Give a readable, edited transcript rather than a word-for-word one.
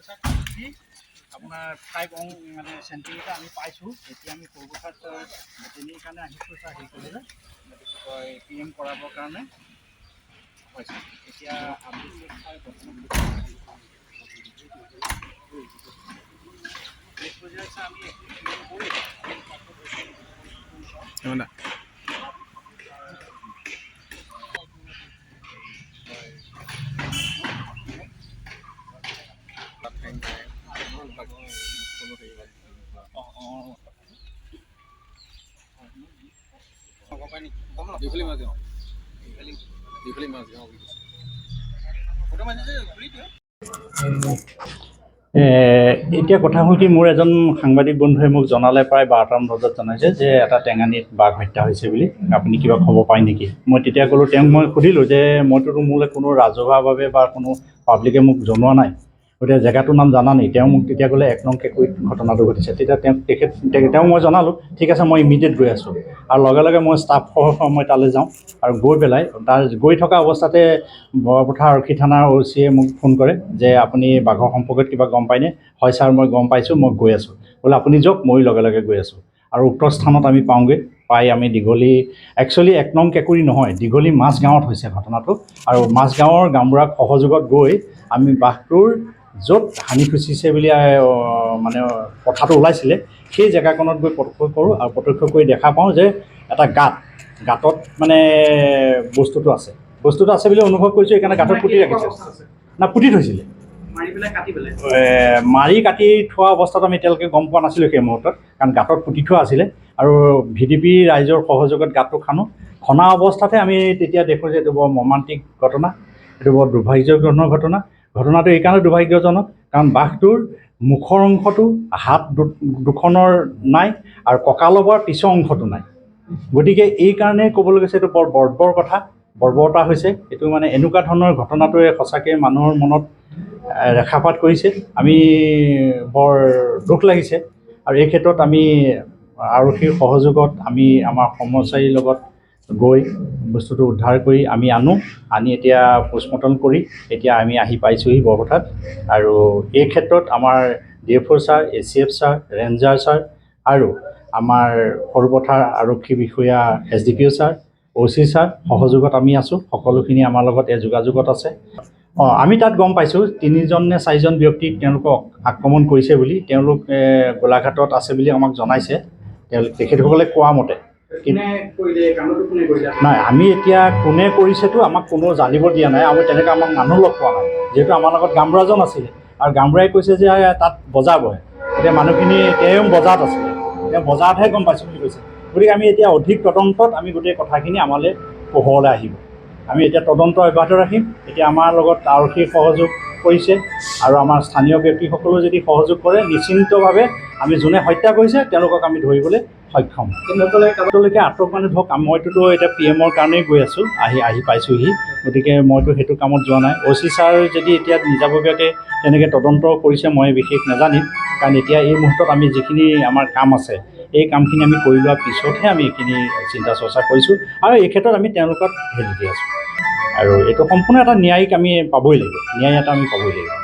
আপোনাৰ 5 মানে চেণ্টিমিটাৰ আমি পাইছোঁ। এতিয়া আমি বৰপথাত ভেটেৰিনেৰীৰ কাৰণে আহিছোঁ ছাৰ হেৰি কৰিলে কয় PM কৰাবৰ কাৰণে হৈছে। এতিয়া আমি এতিয়া কথা হ'ল কি, মোৰ এজন সাংবাদিক বন্ধুৱে মোক জনালে প্ৰায় 12টামান বজাত জনাইছে যে এটা টেঙানীত বাঘ হত্যা হৈছে বুলি। আপুনি কিবা খবৰ পায় নেকি? মই তেতিয়া ক'লোঁ, তেওঁক মই সুধিলোঁ যে মইতো মোলৈ কোনো ৰাজহুৱাভাৱে বা কোনো পাব্লিকে মোক জনোৱা নাই, গতিকে জেগাটোৰ নাম জানা নেকি? তেওঁ মোক তেতিয়া ক'লে 1 নং কেঁকুৰিত ঘটনাটো ঘটিছে। তেতিয়া তেওঁক মই জনালোঁ, ঠিক আছে মই ইমিডিয়েট গৈ আছোঁ। আৰু লগে লগে মই ষ্টাফসহ মই তালৈ যাওঁ আৰু গৈ পেলাই তাৰ গৈ থকা অৱস্থাতে বৰপথাৰ আৰক্ষী থানাৰ OCয়ে মোক ফোন কৰে যে আপুনি বাঘৰ সম্পৰ্কত কিবা গম পায়নে? হয় ছাৰ, মই গম পাইছোঁ, মই গৈ আছোঁ। বোলে আপুনি যাওক, মই লগে লগে গৈ আছোঁ। আৰু উক্ত স্থানত আমি পাওঁগৈ। পাই আমি দীঘলী, একচুৱেলি 1 নং কেঁকুৰি নহয়, দীঘলী মাজগাঁৱত হৈছে ঘটনাটো। আৰু মাজগাঁৱৰ গামবুঢ়াৰ সহযোগত গৈ আমি বাঘটোৰ য'ত হানি খুচিছে বুলি মানে কথাটো ওলাইছিলে, সেই জেগাকণত গৈ প্ৰত্যক্ষ কৰোঁ আৰু প্ৰত্যক্ষ কৰি দেখা পাওঁ যে এটা গাঁতত মানে বস্তুটো আছে বুলি অনুভৱ কৰিছোঁ। সেইকাৰণে গাঁতত পুতি ৰাখিছে না, পুতি থৈছিলে, মাৰি কাটি থোৱা অৱস্থাত আমি এতিয়ালৈকে গম পোৱা নাছিলোঁ সেই মুহূৰ্তত, কাৰণ গাঁতত পুতি থোৱা আছিলে। আৰু VDP ৰাইজৰ সহযোগত গাঁতটো খনা অৱস্থাতে আমি তেতিয়া দেখোঁ যে এইটো বৰ মৰ্মান্তিক ঘটনা, এইটো বৰ দুৰ্ভাগ্যজনক ঘটনাটো এইকাৰণে দুৰ্ভাগ্যজনক কাৰণ বাঘটোৰ মুখৰ অংশটো, হাত দুখনৰ নাই আৰু কঁকালৰ পৰা পিছৰ অংশটো নাই। গতিকে এইকাৰণে ক'বলৈ গৈছে এইটো বৰ বৰ্বৰতা হৈছে। এইটো মানে এনেকুৱা ধৰণৰ ঘটনাটোৱে সঁচাকৈ মানুহৰ মনত ৰেখাপাত কৰিছে। আমি বৰ দুখ লাগিছে। আৰু এই ক্ষেত্ৰত আমি আৰক্ষীৰ সহযোগত আমি আমাৰ কৰ্মচাৰীৰ লগত গৈ বস্তুটো উদ্ধাৰ কৰি আমি আনি এতিয়া পোষ্টমৰ্টম কৰি এতিয়া আমি আহি পাইছোঁহি বৰপথাত। আৰু এই ক্ষেত্ৰত আমাৰ DFO sir, ACF sir, ranger sir আৰু আমাৰ সৰুপথাৰ আৰক্ষী বিষয়া SDPO ছাৰ, OC ছাৰ সহযোগত আমি আছোঁ। সকলোখিনি আমাৰ লগত যোগাযোগত আছে। আমি তাত গম পাইছোঁ 3জন নে 4জন ব্যক্তিক তেওঁলোকক আক্ৰমণ কৰিছে বুলি। তেওঁলোক গোলাঘাটত আছে বুলি আমাক জনাইছে তেখেতসকলে কোৱা মতে। নাই, আমি এতিয়া কোনে কৰিছেতো আমাক কোনো জানিব দিয়া নাই। আমি তেনেকৈ আমাক মানুহ লগ পোৱা নাই, যিহেতু আমাৰ লগত গামবুঢ়াজন আছিলে আৰু গামবুঢ়াই কৈছে যে তাত বজাৰ বহে। এতিয়া মানুহখিনি তেওঁ বজাৰত আছিলে, তেওঁ বজাৰতহে গম পাইছোঁ বুলি কৈছে। গতিকে আমি এতিয়া অধিক তদন্তত আমি গোটেই কথাখিনি আমালৈ পোহৰলৈ আহিব। আমি এতিয়া তদন্ত অব্যাহত ৰাখিম। এতিয়া আমাৰ লগত আৰক্ষীৰ সহযোগ কৰিছে আৰু আমাৰ স্থানীয় ব্যক্তিসকলেও যদি সহযোগ কৰে, নিশ্চিন্তভাৱে আমি যোনে হত্যা কৰিছে তেওঁলোকক আমি ধৰিবলৈ সক্ষম। তেওঁলোকে আটক মানে ধৰক, মইতোতো এতিয়া PMৰ কাৰণেই গৈ আছোঁ, আহি পাইছোঁহি। গতিকে মইতো সেইটো কামত যোৱা নাই। OC ছাৰ যদি এতিয়া নিজাববীয়াকৈ তেনেকৈ তদন্ত কৰিছে, মই বিশেষ নাজানিম। কাৰণ এতিয়া এই মুহূৰ্তত আমি যিখিনি আমাৰ কাম আছে, এই কামখিনি আমি কৰি লোৱাৰ পিছতহে আমি এইখিনি চিন্তা চৰ্চা কৰিছোঁ। আৰু এই ক্ষেত্ৰত আমি তেওঁলোকক হেৰি দি আছোঁ। আৰু এইটো সম্পূৰ্ণ এটা ন্যায়িক আমি পাবই লাগিব, ন্যায় এটা আমি পাবই লাগিব।